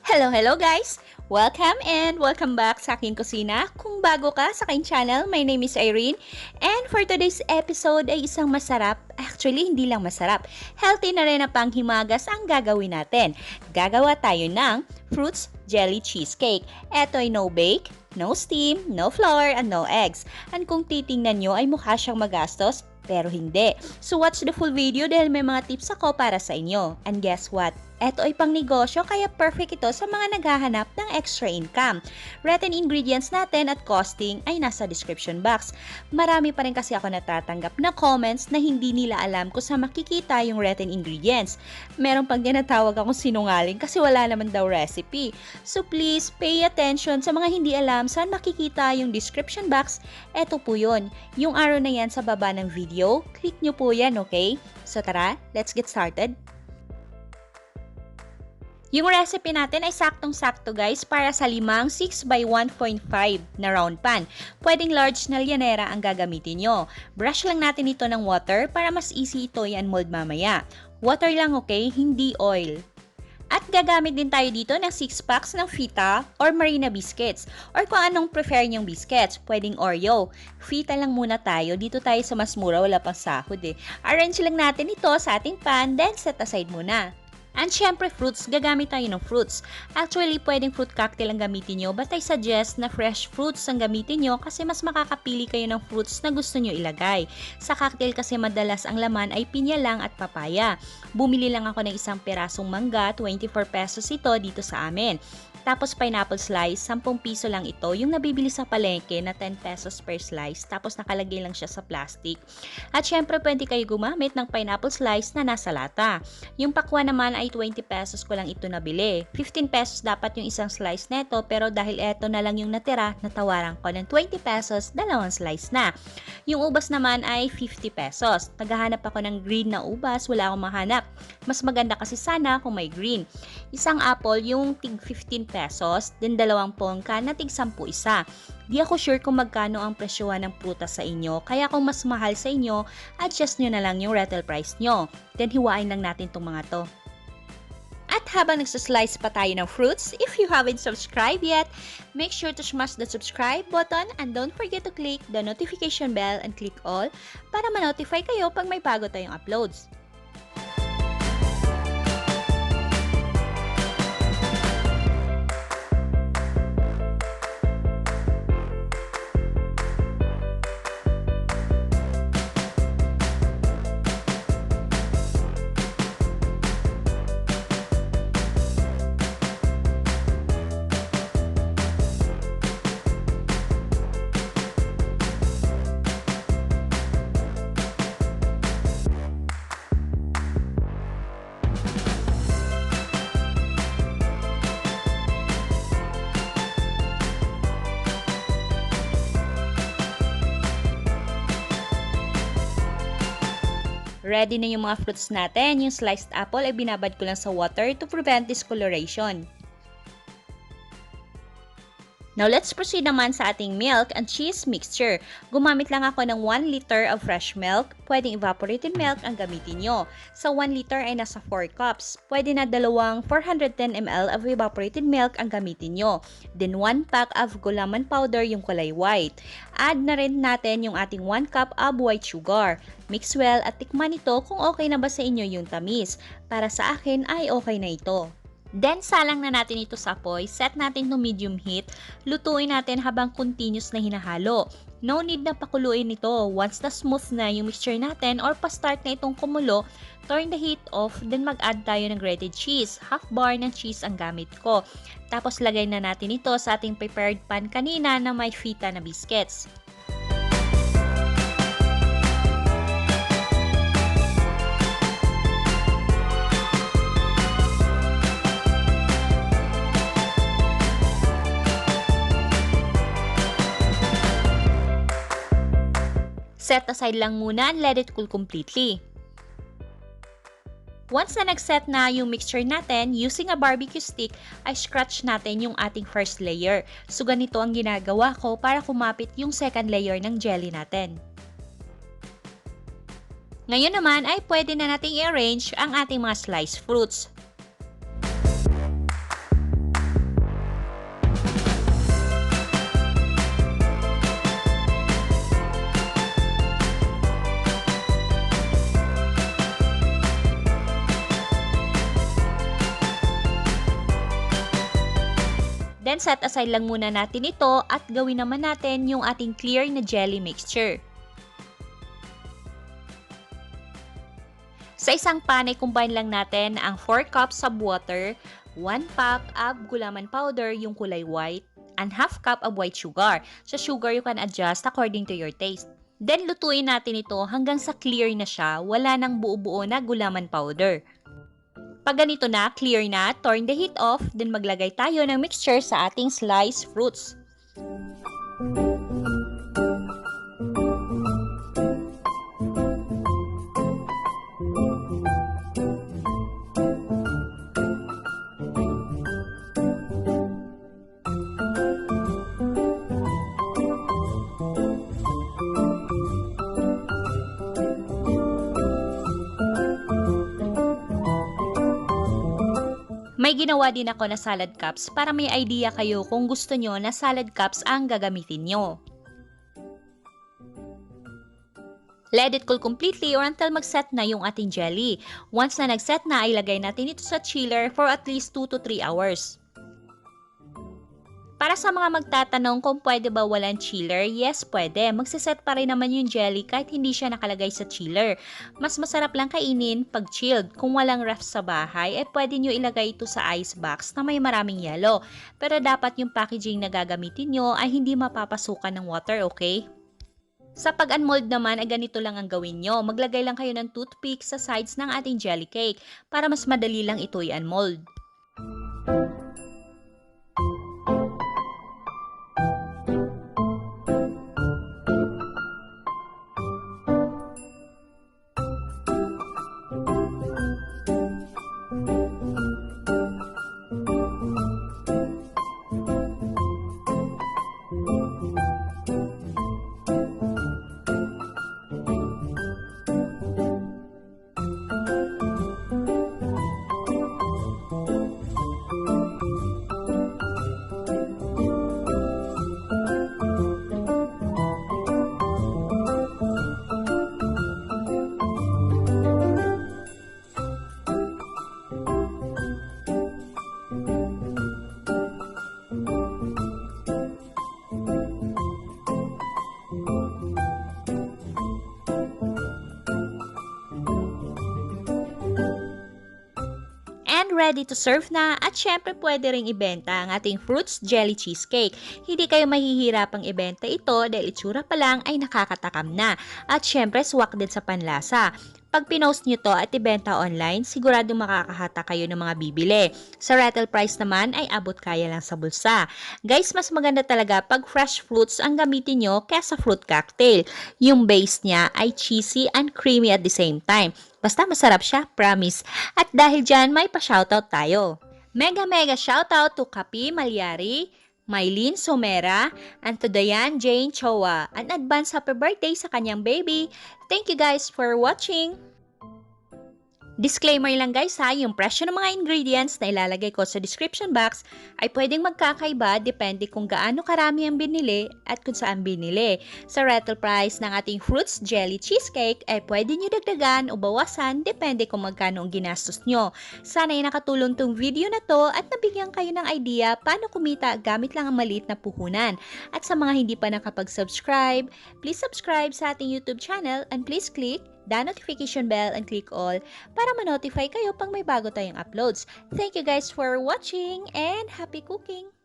Hello guys! Welcome and welcome back sa aking kusina. Kung bago ka sa aking channel, my name is Irene. And for today's episode ay isang masarap, actually hindi lang masarap, healthy na rin na panghimagas ang gagawin natin. Gagawa tayo ng fruits jelly cheesecake. Ito ay no bake, no steam, no flour, and no eggs. And kung titingnan nyo ay mukha siyang magastos, pero hindi. So watch the full video dahil may mga tips ako para sa inyo. And guess what? Ito ay pang negosyo kaya perfect ito sa mga naghahanap ng extra income. Written ingredients natin at costing ay nasa description box. Marami pa rin kasi ako natatanggap na comments na hindi nila alam kung saan makikita yung written ingredients. Meron pang tinatawag akong sinungaling kasi wala naman daw recipe. So please pay attention sa mga hindi alam saan makikita yung description box. Ito po yun. Yung arrow na yan sa baba ng video, click nyo po yan, okay? So tara, let's get started. Yung recipe natin ay saktong-sakto guys para sa limang 6x1.5 na round pan. Pwedeng large na lyanera ang gagamitin nyo. Brush lang natin ito ng water para mas easy ito i-unmold mamaya. Water lang okay, hindi oil. At gagamit din tayo dito ng 6 packs ng Fita or Marina biscuits or kung anong prefer nyong biscuits, pwedeng Oreo. Fita lang muna tayo, dito tayo sa mas mura, wala pang sahod eh. Arrange lang natin ito sa ating pan, then set aside muna. And syempre fruits, gagamit tayo ng fruits. Actually, pwedeng fruit cocktail ang gamitin nyo, but I suggest na fresh fruits ang gamitin nyo kasi mas makakapili kayo ng fruits na gusto nyo ilagay. Sa cocktail kasi madalas ang laman ay pinya lang at papaya. Bumili lang ako ng isang perasong mangga, 24 pesos ito dito sa amin. Tapos pineapple slice, 10 piso lang ito. Yung nabibili sa palengke na 10 pesos per slice. Tapos nakalagay lang siya sa plastic. At syempre pwede kayo gumamit ng pineapple slice na nasa lata. Yung pakwan naman ay 20 pesos ko lang ito nabili. 15 pesos dapat yung isang slice neto pero dahil eto na lang yung natira, natawaran ko ng 20 pesos, dalawang slice na. Yung ubas naman ay 50 pesos. Naghahanap ako ng green na ubas, wala akong mahanap. Mas maganda kasi sana kung may green. Isang apple yung tig 15 pesos, then 20 pongka na tig 10 isa. Di ako sure kung magkano ang presyohan ng prutas sa inyo, kaya kung mas mahal sa inyo, adjust nyo na lang yung retail price nyo. Then hiwain lang natin itong mga to. At habang nagsaslice pa tayo ng fruits, if you haven't subscribed yet, make sure to smash the subscribe button and don't forget to click the notification bell and click all para ma-notify kayo pag may bago tayong uploads. Ready na yung mga fruits natin. Yung sliced apple ay binabad ko lang sa water to prevent discoloration. Now, let's proceed naman sa ating milk and cheese mixture. Gumamit lang ako ng 1 liter of fresh milk. Pwedeng evaporated milk ang gamitin nyo. Sa 1 liter ay nasa 4 cups. Pwede na dalawang 410 ml of evaporated milk ang gamitin nyo. Then 1 pack of gulaman powder yung kulay white. Add na rin natin yung ating 1 cup of white sugar. Mix well at tikman ito kung okay na ba sa inyo yung tamis. Para sa akin ay okay na ito. Then, salang na natin ito sa apoy, set natin to medium heat, lutuin natin habang continuous na hinahalo. No need na pakuluin ito. Once na smooth na yung mixture natin or pa-start na itong kumulo, turn the heat off, then mag-add tayo ng grated cheese. Half bar ng cheese ang gamit ko. Tapos lagay na natin ito sa ating prepared pan kanina na may fita na biscuits. Set aside lang muna and let it cool completely. Once na nag-set na yung mixture natin, using a barbecue stick, ay scratch natin yung ating first layer. So ganito ang ginagawa ko para kumapit yung second layer ng jelly natin. Ngayon naman ay pwede na nating i-arrange ang ating mga sliced fruits. Then set aside lang muna natin ito at gawin naman natin yung ating clear na jelly mixture. Sa isang pan ay combine lang natin ang 4 cups of water, 1 pack of gulaman powder, yung kulay white, and half cup of white sugar. Sa sugar, you can adjust according to your taste. Then, lutuin natin ito hanggang sa clear na siya, wala nang buo-buo na gulaman powder. Pag ganito na, clear na, turn the heat off, then maglagay tayo ng mixture sa ating sliced fruits. May ginawa din ako na salad cups para may idea kayo kung gusto nyo na salad cups ang gagamitin nyo. Let it cool completely or until mag-set na yung ating jelly. Once na nag-set na, ilagay natin ito sa chiller for at least 2 to 3 hours. Para sa mga magtatanong kung pwede ba walang chiller, yes, pwede. Magsiset pa rin naman yung jelly kahit hindi siya nakalagay sa chiller. Mas masarap lang kainin pag chilled. Kung walang ref sa bahay, pwede nyo ilagay ito sa ice box na may maraming yelo. Pero dapat yung packaging na gagamitin nyo ay hindi mapapasukan ng water, okay? Sa pag-unmold naman, ay ganito lang ang gawin nyo. Maglagay lang kayo ng toothpick sa sides ng ating jelly cake para mas madali lang ito i-unmold. Ready to serve na at syempre pwede ring ibenta ang ating fruits jelly cheesecake. Hindi kayo mahihirapang ibenta ito dahil itsura pa lang ay nakakatakam na at syempre swak din sa panlasa. Pag pinost nyo to at ibenta online, siguradong makakahata kayo ng mga bibili. Sa retail price naman ay abot kaya lang sa bulsa. Guys, mas maganda talaga pag fresh fruits ang gamitin nyo kesa fruit cocktail. Yung base niya ay cheesy and creamy at the same time. Basta masarap siya, promise. At dahil dyan, may pa-shoutout tayo. Mega shoutout to Kapi Malyari, Mylene Somera, and to Dayan Jane Chowa. An advance happy birthday sa kanyang baby. Thank you guys for watching. Disclaimer lang guys ha, yung presyo ng mga ingredients na ilalagay ko sa description box ay pwedeng magkakaiba depende kung gaano karami ang binili at kung saan binili. Sa retail price ng ating fruits jelly cheesecake ay pwede nyo dagdagan o bawasan depende kung magkano ang ginastos nyo. Sana ay nakatulong tong video na to at nabigyan kayo ng idea paano kumita gamit lang ang maliit na puhunan. At sa mga hindi pa nakapag-subscribe, please subscribe sa ating YouTube channel and please click the notification bell and click all para ma-notify kayo pag may bago tayong uploads. Thank you guys for watching and happy cooking!